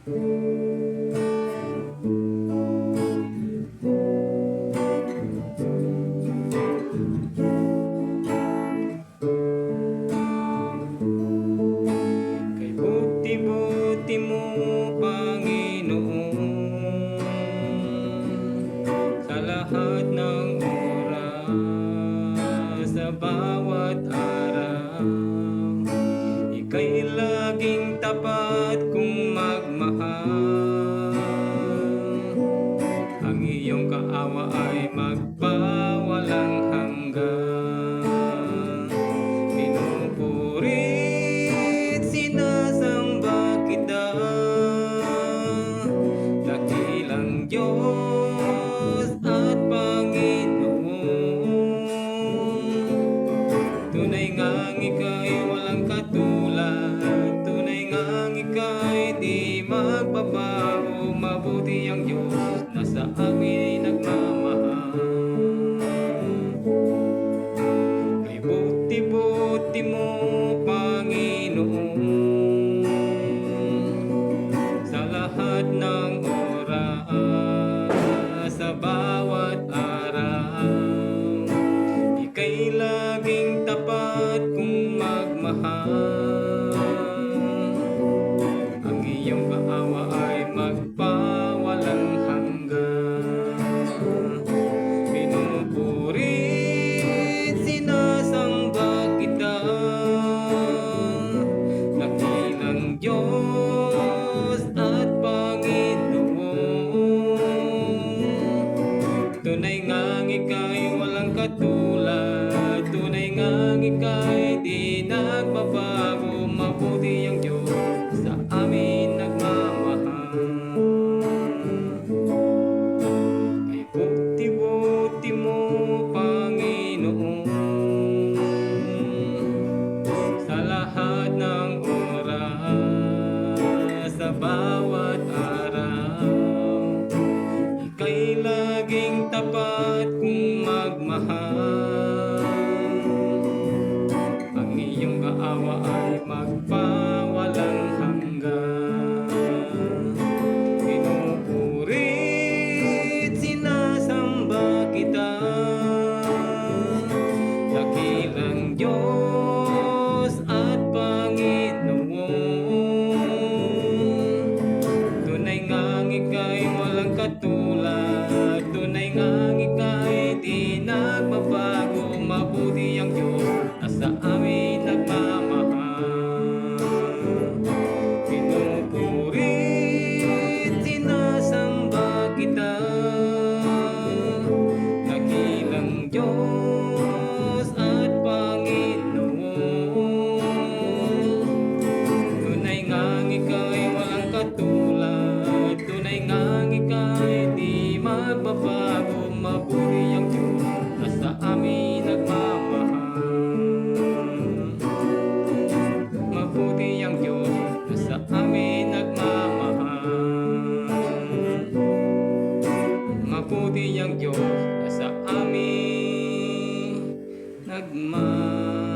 Kay buti-buti mo, Panginoon, sa lahat ng oras, sa bawat araw. Ika'y laging tapat kung magmahal. Ang iyong kaawa ay magpawalang hanggan. Pinupurit, sinasamba kita, dakilang Diyos at Panginoon. Tunay ngang ika'y walang katulad, tunay ngang ika'y di magbabago. Mabuti ang Diyos na sa amin nagmamahal. Kay buti-buti mo, Panginoon, sa lahat ng oras, sa bawat araw. Ika'y laging tapat kung magmahal. Ang iyong kaawa ay magpawalang hanggan. Pinupurit, sinasamba kita, dakilang Diyos at Panginoon. Tunay ngang ika'y walang katulad, tunay ngang ika'y di nagbabago. Mabuti ang Diyos sa amin nagmamahal. Kay buti-buti mo, Panginoon, sa lahat ng oras, sa bawat araw. Ika'y laging tapat kung magmahal. Ang iyong kaawa ay magpawalang hanggan. Pinupurit, sinasamba kita, dakilang Diyos at Panginoon. Tunay ngang ika'y walang katulad, tunay ngang ika'y di nagbabago. Mabuti ang Diyos na sa amin nagmamahal. Pinupurit, sinasamba kita, dakilang Diyos at Panginoon. Tunay ngang ika'y walang katulad, tunay ngang ika'y di magbabago. Mabuti ang Diyos na sa amin nagmamahal. Mabuti ang Diyos na sa amin nagmamahal. Mabuti ang Diyos na sa amin nagmamahal.